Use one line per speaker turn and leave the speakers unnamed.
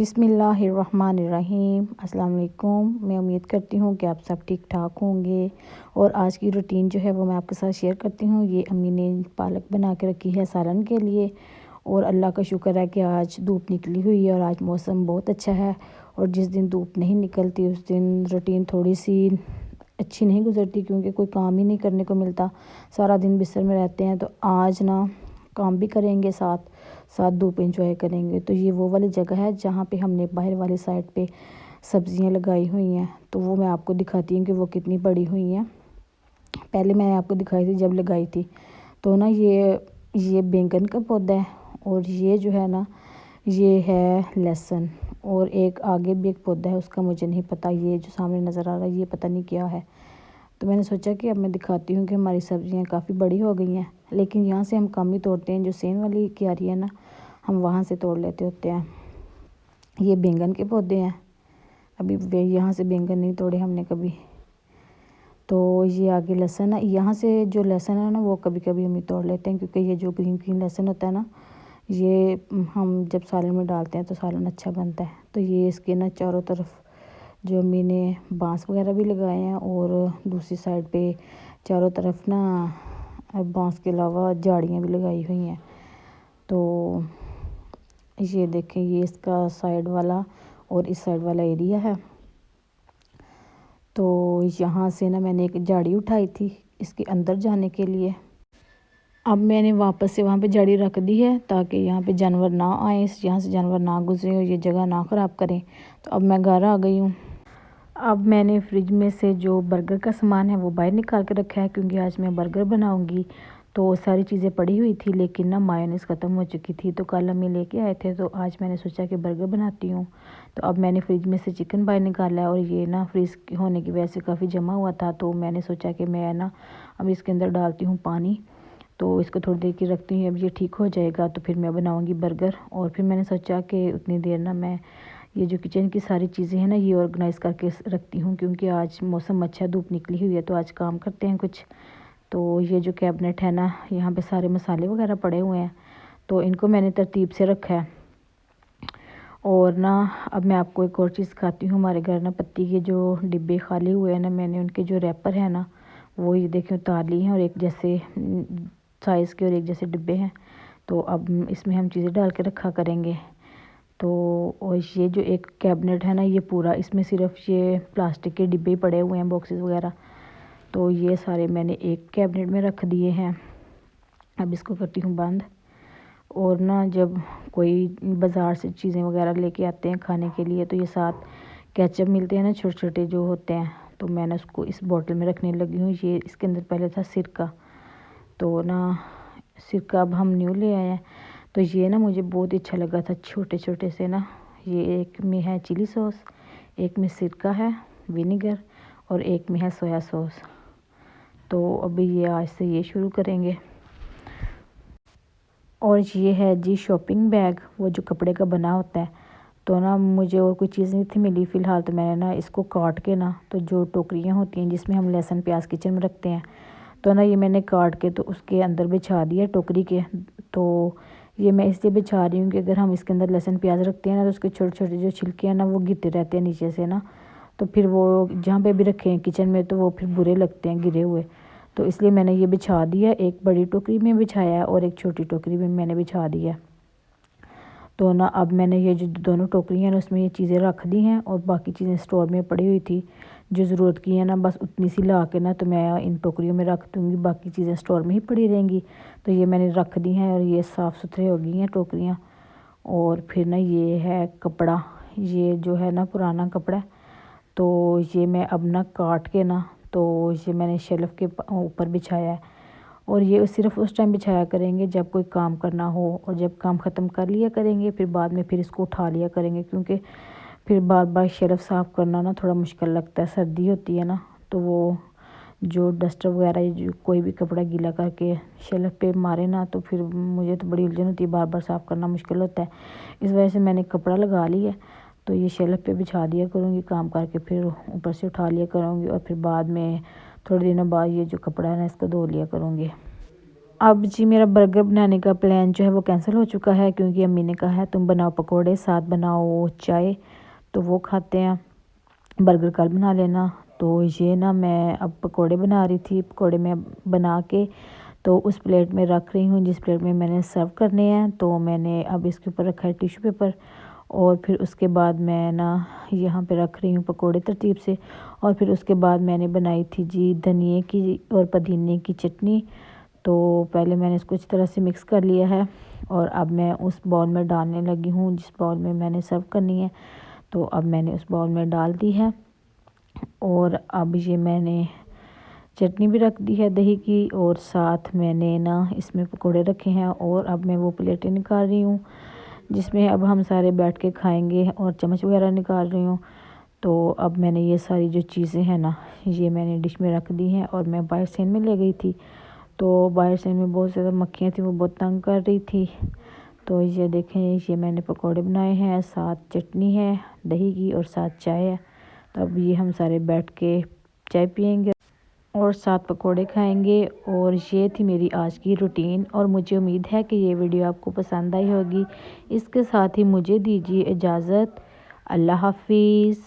बिस्मिल्लाहिर्रहमानिर्रहीम। अस्सलाम वालेकुम। मैं उम्मीद करती हूँ कि आप सब ठीक ठाक होंगे। और आज की रूटीन जो है वो मैं आपके साथ शेयर करती हूँ। ये अम्मी ने पालक बना के रखी है सालन के लिए, और अल्लाह का शुक्र है कि आज धूप निकली हुई है और आज मौसम बहुत अच्छा है। और जिस दिन धूप नहीं निकलती उस दिन रूटीन थोड़ी सी अच्छी नहीं गुजरती, क्योंकि कोई काम ही नहीं करने को मिलता, सारा दिन बिस्तर में रहते हैं। तो आज ना काम भी करेंगे, साथ साथ धूप एंजॉय करेंगे। तो ये वो वाली जगह है जहाँ पे हमने बाहर वाली साइड पे सब्जियां लगाई हुई हैं। तो वो मैं आपको दिखाती हूँ कि वो कितनी बड़ी हुई हैं। पहले मैंने आपको दिखाई थी जब लगाई थी। तो ना ये बैंगन का पौधा है, और ये जो है ना ये है लहसुन, और एक आगे भी एक पौधा है, उसका मुझे नहीं पता। ये जो सामने नज़र आ रहा है ये पता नहीं क्या है। तो मैंने सोचा कि अब मैं दिखाती हूँ कि हमारी सब्जियाँ काफ़ी बड़ी हो गई हैं, लेकिन यहाँ से हम कम ही तोड़ते हैं। जो सेन वाली क्यारी है ना, हम वहाँ से तोड़ लेते होते हैं। ये बैंगन के पौधे हैं, अभी यहाँ से बैंगन नहीं तोड़े हमने कभी। तो ये आगे लहसुन है, यहाँ से जो लहसुन है ना वो कभी कभी हम तोड़ लेते हैं, क्योंकि ये जो ग्रीन ग्रीन लहसुन होता है ना, ये हम जब सालन में डालते हैं तो सालन अच्छा बनता है। तो ये इसके ना चारों तरफ जो अम्मी ने बांस वगैरह भी लगाए हैं, और दूसरी साइड पे चारों तरफ ना बांस के अलावा झाड़ियाँ भी लगाई हुई हैं। तो ये देखें, ये इसका साइड वाला और इस साइड वाला एरिया है। तो यहाँ से ना मैंने एक झाड़ी उठाई थी इसके अंदर जाने के लिए। अब मैंने वापस से वहाँ पे झाड़ी रख दी है, ताकि यहाँ पे जानवर ना आए, यहाँ से जानवर ना गुजरे और ये जगह ना ख़राब करें। तो अब मैं घर आ गई हूँ। अब मैंने फ्रिज में से जो बर्गर का सामान है वो बाहर निकाल के रखा है, क्योंकि आज मैं बर्गर बनाऊंगी। तो सारी चीज़ें पड़ी हुई थी, लेकिन ना मायोनीज़ ख़त्म हो चुकी थी। तो कल अम्मी लेके आए थे, तो आज मैंने सोचा कि बर्गर बनाती हूँ। तो अब मैंने फ्रिज में से चिकन बाहर निकाला है, और ये ना फ्रीज़ होने की वजह से काफ़ी जमा हुआ था। तो मैंने सोचा कि मैं ना अब इसके अंदर डालती हूँ पानी, तो इसको थोड़ी देर की रखती हूँ। अब ये ठीक हो जाएगा तो फिर मैं बनाऊँगी बर्गर। और फिर मैंने सोचा कि उतनी देर ना मैं ये जो किचन की सारी चीज़ें हैं ना ये ऑर्गेनाइज़ करके रखती हूँ, क्योंकि आज मौसम अच्छा, धूप निकली हुई है, तो आज काम करते हैं कुछ। तो ये जो कैबिनेट है ना, यहाँ पे सारे मसाले वगैरह पड़े हुए हैं, तो इनको मैंने तरतीब से रखा है। और ना अब मैं आपको एक और चीज़ दिखाती हूँ। हमारे घर ना पत्ती के जो डिब्बे खाली हुए हैं ना, मैंने उनके जो रैपर है ना वो ये देखें उतार लिए हैं, और एक जैसे साइज़ के और एक जैसे डिब्बे हैं। तो अब इसमें हम चीज़ें डाल के रखा करेंगे। तो और ये जो एक कैबिनेट है ना ये पूरा, इसमें सिर्फ ये प्लास्टिक के डिब्बे पड़े हुए हैं, बॉक्सेस वगैरह। तो ये सारे मैंने एक कैबिनेट में रख दिए हैं। अब इसको करती हूँ बंद। और ना जब कोई बाज़ार से चीज़ें वगैरह लेके आते हैं खाने के लिए, तो ये साथ केचप मिलते हैं ना, छोटे छोटे जो होते हैं, तो मैंने उसको इस बोतल में रखने लगी हूँ। ये इसके अंदर पहले था सिरका, तो ना सिरका अब हम न्यू ले आए हैं। तो ये ना मुझे बहुत अच्छा लगा था, छोटे छोटे से ना। ये एक में है चिली सॉस, एक में सिरका है विनेगर, और एक में है सोया सॉस। तो अभी ये आज से ये शुरू करेंगे। और ये है जी शॉपिंग बैग, वो जो कपड़े का बना होता है। तो ना मुझे और कोई चीज़ नहीं थी मिली फ़िलहाल, तो मैंने ना इसको काट के ना, तो जो टोकरियाँ होती हैं जिसमें हम लहसुन प्याज किचन में रखते हैं, तो ना ये मैंने काट के तो उसके अंदर बिछा दिया टोकरी के। तो ये मैं इसलिए बिछा रही हूँ कि अगर हम इसके अंदर लहसुन प्याज रखते हैं ना, तो उसके छोटे छोटे जो छिलके हैं ना वो गिरते रहते हैं नीचे से ना, तो फिर वो जहाँ पे भी रखे हैं किचन में तो वो फिर बुरे लगते हैं गिरे हुए। तो इसलिए मैंने ये बिछा दिया, एक बड़ी टोकरी में बिछाया है और एक छोटी टोकरी में मैंने बिछा दिया। तो ना अब मैंने ये जो दोनों टोकरियाँ हैं उसमें ये चीज़ें रख दी हैं, और बाकी चीज़ें स्टोर में पड़ी हुई थी जो ज़रूरत की है ना, बस उतनी सी ला के ना तो मैं इन टोकरियों में रख दूँगी, बाकी चीज़ें स्टोर में ही पड़ी रहेंगी। तो ये मैंने रख दी हैं, और ये साफ़ सुथरे हो गई हैं टोकरियाँ। और फिर ना ये है कपड़ा, ये जो है ना पुराना कपड़ा, तो ये मैं अब ना काट के ना, तो ये मैंने शेल्फ़ के ऊपर बिछाया है। और ये सिर्फ़ उस टाइम बिछाया करेंगे जब कोई काम करना हो, और जब काम ख़त्म कर लिया करेंगे फिर बाद में फिर इसको उठा लिया करेंगे, क्योंकि फिर बार बार शेल्फ़ साफ़ करना ना थोड़ा मुश्किल लगता है। सर्दी होती है ना, तो वो जो डस्टर वगैरह जो कोई भी कपड़ा गीला करके शेल्फ़ पे मारे ना, तो फिर मुझे तो बड़ी उलझन होती है, बार बार साफ़ करना मुश्किल होता है। इस वजह से मैंने कपड़ा लगा लिया, तो ये शेल्फ़ पे बिछा दिया करूँगी काम करके, फिर ऊपर से उठा लिया करूँगी, और फिर बाद में थोड़े दिनों बाद ये जो कपड़ा है ना इसको धो लिया करूँगी। अब जी मेरा बर्गर बनाने का प्लान जो है वो कैंसिल हो चुका है, क्योंकि अम्मी ने कहा है तुम बनाओ पकोड़े, साथ बनाओ चाय, तो वो खाते हैं, बर्गर कल बना लेना। तो ये ना मैं अब पकोड़े बना रही थी। पकोड़े मैं बना के तो उस प्लेट में रख रही हूँ जिस प्लेट में मैंने सर्व करने हैं। तो मैंने अब इसके ऊपर रखा है टिश्यू पेपर, और फिर उसके बाद मैं ना यहाँ पे रख रही हूँ पकोड़े तरतीब से। और फिर उसके बाद मैंने बनाई थी जी धनिए की और पुदीने की चटनी। तो पहले मैंने इसको इस तरह से मिक्स कर लिया है, और अब मैं उस बाउल में डालने लगी हूँ जिस बाउल में मैंने सर्व करनी है। तो अब मैंने उस बाउल में डाल दी है, और अब ये मैंने चटनी भी रख दी है दही की, और साथ मैंने ना इसमें पकोड़े रखे हैं। और अब मैं वो प्लेटें निकाल रही हूँ जिसमें अब हम सारे बैठ के खाएंगे, और चम्मच वगैरह निकाल रही हूँ। तो अब मैंने ये सारी जो चीज़ें हैं ना ये मैंने डिश में रख दी हैं, और मैं बाहर सेन में ले गई थी। तो बाहर सेन में बहुत ज़्यादा मक्खियाँ थी, वो बहुत तंग कर रही थी। तो ये देखें, ये मैंने पकोड़े बनाए हैं, साथ चटनी है दही की और साथ चाय है। तो अब ये हम सारे बैठ के चाय पियेंगे और साथ पकोड़े खाएंगे। और ये थी मेरी आज की रूटीन, और मुझे उम्मीद है कि ये वीडियो आपको पसंद आई होगी। इसके साथ ही मुझे दीजिए इजाज़त। अल्लाह हाफिज़।